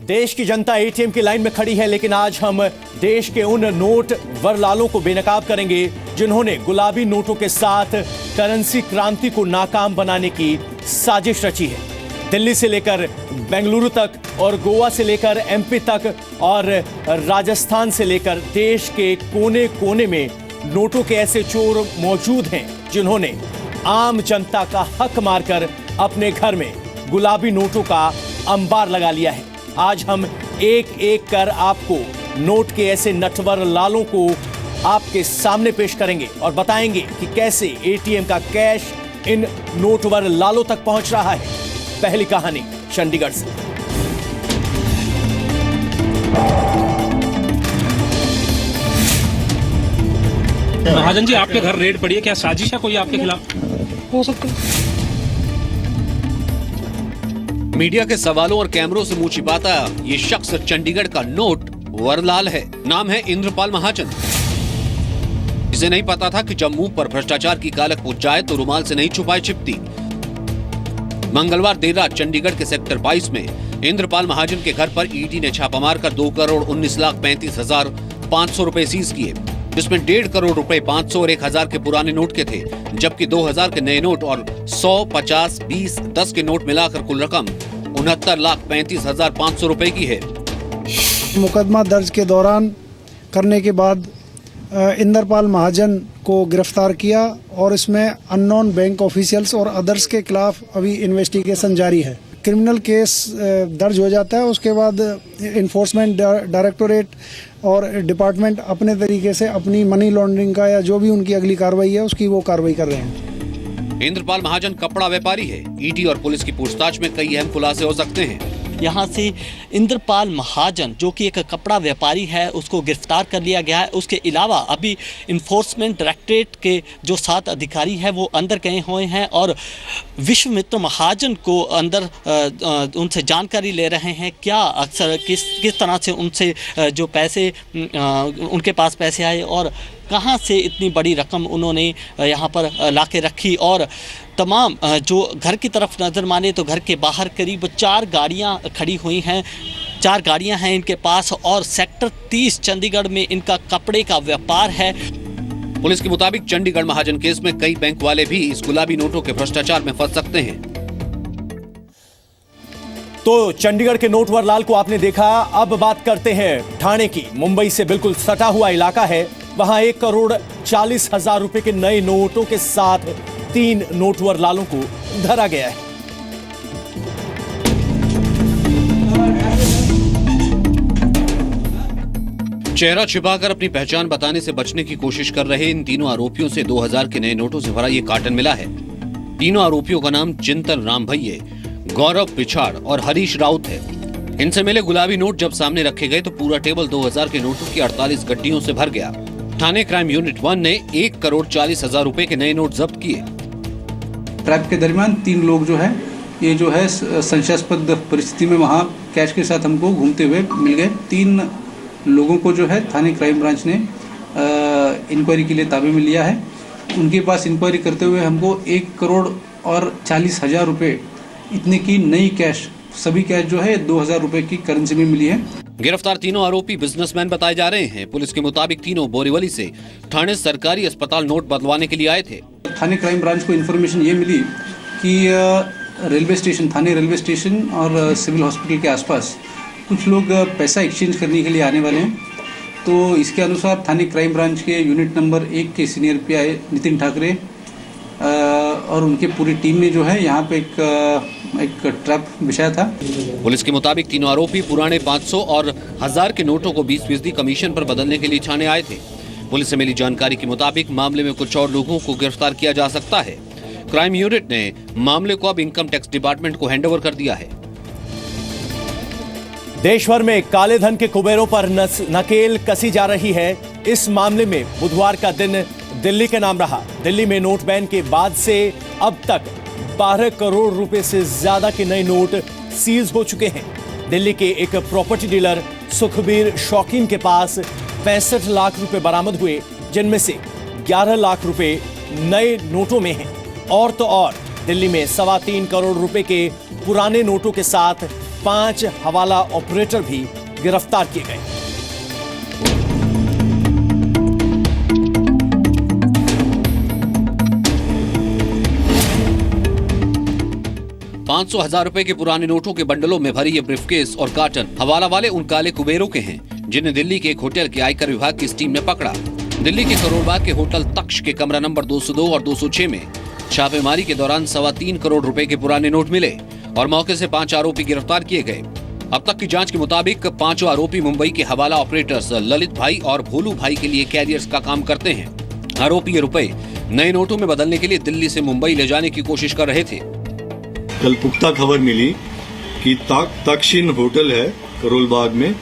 देश की जनता एटीएम की लाइन में खड़ी है, लेकिन आज हम देश के उन नोट वरलालों को बेनकाब करेंगे जिन्होंने गुलाबी नोटों के साथ करेंसी क्रांति को नाकाम बनाने की साजिश रची है। दिल्ली से लेकर बेंगलुरु तक और गोवा से लेकर एमपी तक और राजस्थान से लेकर देश के कोने कोने में नोटों के ऐसे चोर मौजूद हैं जिन्होंने आम जनता का हक मारकर अपने घर में गुलाबी नोटों का अंबार लगा लिया है। आज हम एक एक कर आपको नोट के ऐसे नटवर लालों को आपके सामने पेश करेंगे और बताएंगे कि कैसे एटीएम का कैश इन नोटवर लालों तक पहुंच रहा है। पहली कहानी चंडीगढ़ से। महाजन जी, आपके घर रेड पड़ी है, क्या साजिश है कोई आपके खिलाफ? हो सकता है। मीडिया के सवालों और कैमरों से मुंह छिपाता ये शख्स चंडीगढ़ का नोट वरलाल है। नाम है इंद्रपाल महाजन। इसे नहीं पता था कि जब मुंह पर भ्रष्टाचार की कालक पूछ जाए तो रुमाल से नहीं छुपाई छिपती। मंगलवार देर रात चंडीगढ़ के सेक्टर 22 में इंद्रपाल महाजन के घर पर ईडी ने छापा मारकर 2,19,35,500 रुपए सीज किए, जिसमें 1.5 करोड़ रुपए 500 और 1,000 के पुराने नोट के थे, जबकि 2,000 के नए नोट और 100, 50, 20, 10 के नोट मिलाकर कुल रकम 69,35,500 रुपए की है। मुकदमा दर्ज के दौरान करने के बाद इंद्रपाल महाजन को गिरफ्तार किया और इसमें अननोन बैंक ऑफिशियल्स और अदर्स के खिलाफ अभी इन्वेस्टिगेशन जारी है। क्रिमिनल केस दर्ज हो जाता है, उसके बाद इन्फोर्समेंट डायरेक्टोरेट और डिपार्टमेंट अपने तरीके से अपनी मनी लॉन्ड्रिंग का या जो भी उनकी अगली कार्रवाई है उसकी वो कार्रवाई कर रहे हैं। इंद्रपाल महाजन कपड़ा व्यापारी है। ईडी और पुलिस की पूछताछ में कई अहम खुलासे हो सकते हैं। यहाँ से इंद्रपाल महाजन जो कि एक कपड़ा व्यापारी है उसको गिरफ्तार कर लिया गया है। उसके अलावा अभी इन्फोर्समेंट डायरेक्टरेट के जो 7 अधिकारी हैं वो अंदर गए हुए हैं और विश्वमित्र महाजन को अंदर उनसे जानकारी ले रहे हैं क्या अक्सर किस तरह से उनसे जो पैसे उनके पास पैसे आए और कहाँ से इतनी बड़ी रकम उन्होंने यहाँ पर लाके रखी। और तमाम जो घर की तरफ नज़र माने तो घर के बाहर करीब 4 गाड़ियाँ खड़ी हुई हैं, 4 गाड़ियाँ हैं इनके पास और सेक्टर 30 चंडीगढ़ में इनका कपड़े का व्यापार है। पुलिस के मुताबिक चंडीगढ़ महाजन केस में कई बैंक वाले भी इस गुलाबी नोटों के भ्रष्टाचार में फंस सकते हैं। तो चंडीगढ़ के नोट वरलाल को आपने देखा। अब बात करते हैं ठाणे की। मुंबई से बिल्कुल सटा हुआ इलाका है, वहां 1,40,00,000 रुपए के नए नोटों के साथ 3 नोट वरलालों को धरा गया है। चेहरा छिपाकर अपनी पहचान बताने से बचने की कोशिश कर रहे इन तीनों आरोपियों से 2,000 के नए नोटों से भरा ये कार्टन मिला है। तीनों आरोपियों का नाम चिंतन राम भैये, गौरव पिछाड़ और हरीश राउत है। इनसे मिले गुलाबी नोट जब सामने रखे गए तो पूरा टेबल 2,000 के नोटों की 48 गड्डियों से भर गया। थाने क्राइम यूनिट 1 ने 1,40,00,000 रुपए के नए नोट जब्त किए। ट्रैप के दरमियान 3 लोग जो है ये जो है संशयास्पद परिस्थिति में वहाँ कैश के साथ हमको घूमते हुए मिल गए। 3 लोगों को जो है थाने क्राइम ब्रांच ने इंक्वायरी के लिए ताबे में लिया है। उनके पास इंक्वायरी करते हुए हमको 1,40,00,000 रुपए इतने की नई कैश, सभी कैश जो है 2,000 रुपए की करेंसी में मिली है। गिरफ्तार तीनों आरोपी बिजनेसमैन बताए जा रहे हैं। पुलिस के मुताबिक तीनों बोरीवली से ठाणे सरकारी अस्पताल नोट बदलवाने के लिए आए थे। थाने क्राइम ब्रांच को इन्फॉर्मेशन ये मिली कि रेलवे स्टेशन, थाने रेलवे स्टेशन और सिविल हॉस्पिटल के आसपास कुछ लोग पैसा एक्सचेंज करने के लिए आने वाले हैं। तो इसके अनुसार थाने क्राइम ब्रांच के यूनिट नंबर 1 के सीनियर PI नितिन ठाकरे और उनके पूरी टीम ने जो है यहाँ पे एक ट्रैप बिछाया था। पुलिस के मुताबिक तीनों आरोपी पुराने 500 और 1,000 के नोटों को 20% कमीशन पर बदलने के लिए थाने आए थे। पुलिस से मिली जानकारी के मुताबिक मामले में कुछ और लोगों को गिरफ्तार किया जा सकता है। क्राइम यूनिट ने मामले को अब इनकम टैक्स डिपार्टमेंट को हैंडओवर कर दिया है। देश भर में काले धन के कुबेरों पर नकेल कसी जा रही है। इस मामले में बुधवार का दिन दिल्ली के नाम रहा। दिल्ली में नोट बैन के बाद से अब तक 12 करोड़ रुपए से ज्यादा के नए नोट सीज हो चुके हैं। दिल्ली के एक प्रॉपर्टी डीलर सुखबीर शौकीन के पास 65 लाख रुपए बरामद हुए, जिनमें से 11 लाख रुपए नए नोटों में हैं। और तो और दिल्ली में 3.25 करोड़ रुपए के पुराने नोटों के साथ 5 हवाला ऑपरेटर भी गिरफ्तार किए गए। ₹500,000 के पुराने नोटों के बंडलों में भरी ये ब्रीफकेस और कार्टन हवाला वाले उन काले कुबेरों के हैं जिन्हें दिल्ली के एक होटल के आयकर विभाग की टीम ने पकड़ा। दिल्ली के करोड़बाग के होटल तक्ष के कमरा नंबर 202 और 206 में छापेमारी के दौरान 3.25 करोड़ रुपए के पुराने नोट मिले और मौके से 5 आरोपी गिरफ्तार किए गए। अब तक की जांच के मुताबिक 5 आरोपी मुंबई के हवाला ऑपरेटर्स ललित भाई और भोलू भाई के लिए कैरियर्स का काम करते हैं। आरोपी ये रुपए नए नोटों में बदलने के लिए दिल्ली से मुंबई ले जाने की कोशिश कर रहे थे। कल पुख्ता खबर मिली कि तक्षिन होटल है करोलबाग में,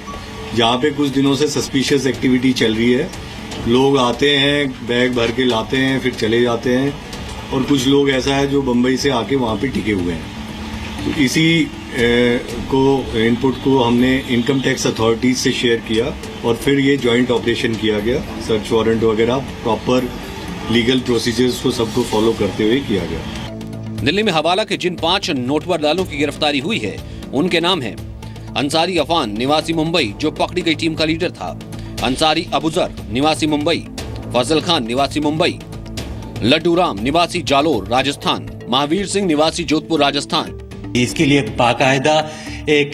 जहाँ पे कुछ दिनों से सस्पिशियस एक्टिविटी चल रही है। लोग आते हैं, बैग भर के लाते हैं, फिर चले जाते हैं, और कुछ लोग ऐसा है जो बम्बई से आके वहाँ पे टिके हुए हैं। तो इसी इनपुट को हमने इनकम टैक्स अथॉरिटीज से शेयर किया और फिर ये जॉइंट ऑपरेशन किया गया। सर्च वारंट वगैरह प्रॉपर लीगल प्रोसीजर्स को सबको फॉलो करते हुए किया गया। दिल्ली में हवाला के जिन 5 नोटबरदारों की गिरफ्तारी हुई है उनके नाम हैं अंसारी अफान निवासी मुंबई जो पकड़ी गई टीम का लीडर था, अंसारी अबूजर निवासी मुंबई, फजल खान निवासी मुंबई, लड्डू राम निवासी जालोर राजस्थान, महावीर सिंह निवासी जोधपुर राजस्थान। इसके लिए बाकायदा एक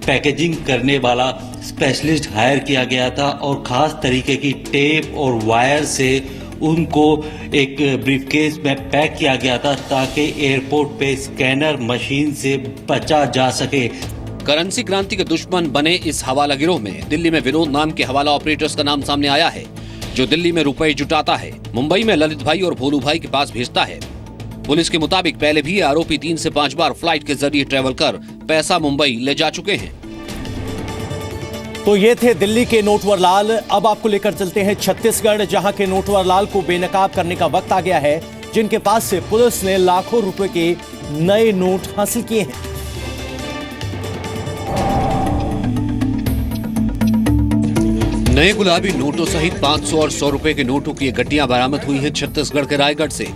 पैकेजिंग करने वाला स्पेशलिस्ट हायर किया गया था और खास तरीके की टेप और वायर से उनको एक ब्रीफकेस में पैक किया गया था ताकि एयरपोर्ट पे स्कैनर मशीन से बचा जा सके। करेंसी क्रांति के दुश्मन बने इस हवाला गिरोह में दिल्ली में विनोद नाम के हवाला ऑपरेटर्स का नाम सामने आया है जो दिल्ली में रुपए जुटाता है, मुंबई में ललित भाई और भोलू भाई के पास भेजता है। पुलिस के मुताबिक पहले भी आरोपी 3 से 5 बार फ्लाइट के जरिए ट्रेवल कर पैसा मुंबई ले जा चुके हैं। तो ये थे दिल्ली के नोटवर लाल। अब आपको लेकर चलते हैं छत्तीसगढ़, जहां के नोटवर लाल को बेनकाब करने का वक्त आ गया है, जिनके पास से पुलिस ने लाखों रुपए के नए नोट हासिल किए हैं। नए गुलाबी नोटों सहित 500 और 100 रुपए के नोटों की गड्डियां बरामद हुई हैं छत्तीसगढ़ के रायगढ़ से।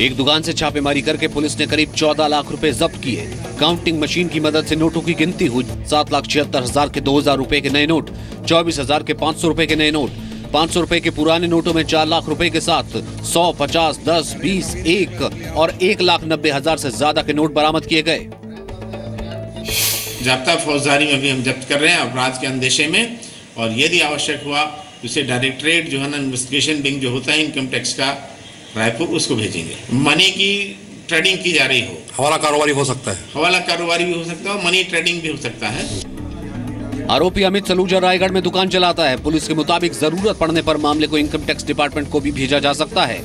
एक दुकान से छापेमारी करके पुलिस ने करीब 14 लाख रुपए जब्त किए। काउंटिंग मशीन की मदद से नोटों की गिनती हुई। 7,76,000 के 2,000 रुपए के नए नोट, 24,000 के 500 रुपए के नए नोट, 500 रुपए के पुराने नोटों में 4 लाख रुपए के साथ 100, 50, 10, 20, 1 और 1,90,000 से ज्यादा के नोट बरामद किए गए। जाब्ता फौजदारी में भी हम जब्त कर रहे हैं अपराध के अंदेशे में, और यदि आवश्यक हुआ उसे डायरेक्टरेट जो है ना इन्वेस्टिगेशन विंग जो होता है इनकम टैक्स का रायपुर, उसको भेजेंगे। मनी की ट्रेडिंग की जा रही हो, हवाला कारोबारी हो सकता है, हवाला कारोबारी भी हो सकता है और मनी ट्रेडिंग भी हो सकता है। आरोपी अमित सलूजा रायगढ़ में दुकान चलाता है। पुलिस के मुताबिक जरूरत पड़ने पर मामले को इनकम टैक्स डिपार्टमेंट को भी भेजा जा सकता है।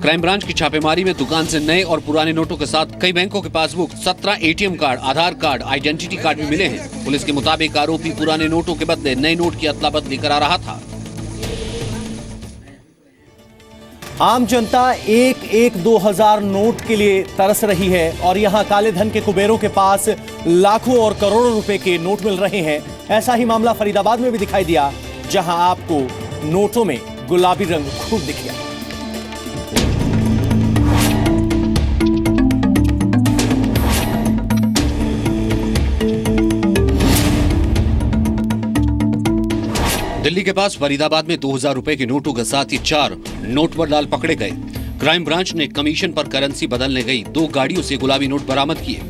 क्राइम ब्रांच की छापेमारी में दुकान से नए और पुराने नोटों के साथ कई बैंकों के पासबुक, 17 एटीएम कार्ड, आधार कार्ड, आइडेंटिटी कार्ड भी मिले हैं। पुलिस के मुताबिक आरोपी पुराने नोटों के बदले नए नोट की अदला बदली करा रहा था। आम जनता 1-1-2,000 नोट के लिए तरस रही है और यहां काले धन के कुबेरों के पास लाखों और करोड़ों रुपए के नोट मिल रहे हैं। ऐसा ही मामला फरीदाबाद में भी दिखाई दिया, जहां आपको नोटों में गुलाबी रंग खूब दिखा। दिल्ली के पास फरीदाबाद में 2,000 रुपए के नोटों के साथ ही 4 नोटवर लाल पकड़े गए। क्राइम ब्रांच ने कमीशन पर करेंसी बदलने गई 2 गाड़ियों से गुलाबी नोट बरामद किए।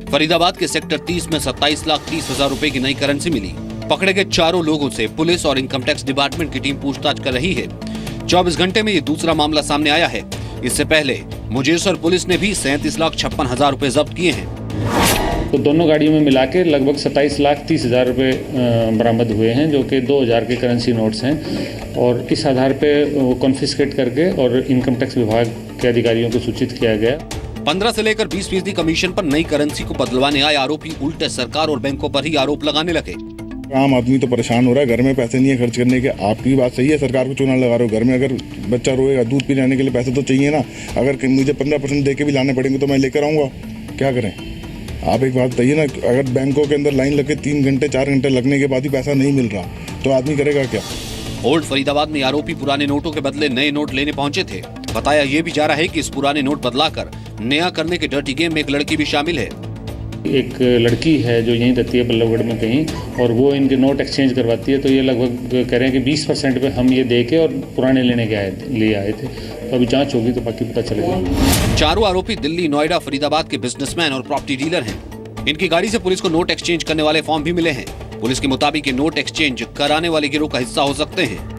फरीदाबाद के सेक्टर 30 में 27,30,000 रुपए की नई करेंसी मिली। पकड़े गए चारों लोगों से पुलिस और इनकम टैक्स डिपार्टमेंट की टीम पूछताछ कर रही है। 24 घंटे में ये दूसरा मामला सामने आया है। इससे पहले मुजेसर पुलिस ने भी 37,56,000 रुपए जब्त किए हैं। तो दोनों गाड़ियों में मिला के लगभग 27,30,000 रुपये बरामद हुए हैं, जो कि 2,000 के करेंसी नोट्स हैं, और इस आधार पे वो कॉन्फिस्केट करके और इनकम टैक्स विभाग के अधिकारियों को सूचित किया गया। 15 से लेकर 20% कमीशन पर नई करेंसी को बदलवाने आए आरोपी उल्टे सरकार और बैंकों पर ही आरोप लगाने लगे। आम आदमी तो परेशान हो रहा है, घर में पैसे नहीं है खर्च करने के। आपकी बात सही है, सरकार को चूना लगा रहे हो। घर में अगर बच्चा रोएगा, दूध पी लाने के लिए पैसे तो चाहिए ना। अगर मुझे 15% दे के भी लाने पड़ेंगे तो मैं लेकर आऊँगा, क्या करें? आप एक बात बताइए ना, अगर बैंकों के अंदर लाइन लगे 3 घंटे 4 घंटे लगने के बाद ही पैसा नहीं मिल रहा तो आदमी करेगा क्या? ओल्ड फरीदाबाद में आरोपी पुराने नोटों के बदले नए नोट लेने पहुंचे थे। बताया ये भी जा रहा है कि इस पुराने नोट बदलाकर नया करने के डर्टी गेम में एक लड़की भी शामिल है। एक लड़की है जो यहीं रहती है बल्लभगढ़ में कहीं, और वो इनके नोट एक्सचेंज करवाती है। तो ये लगभग कह रहे हैं कि 20% पे हम ये दे के और पुराने ले आए थे। तो अभी जांच होगी तो बाकी पता चलेगा। चारों आरोपी दिल्ली, नोएडा, फरीदाबाद के बिजनेसमैन और प्रॉपर्टी डीलर हैं। इनकी गाड़ी से पुलिस को नोट एक्सचेंज करने वाले फॉर्म भी मिले हैं। पुलिस के मुताबिक ये नोट एक्सचेंज कराने वाले गिरोह का हिस्सा हो सकते हैं।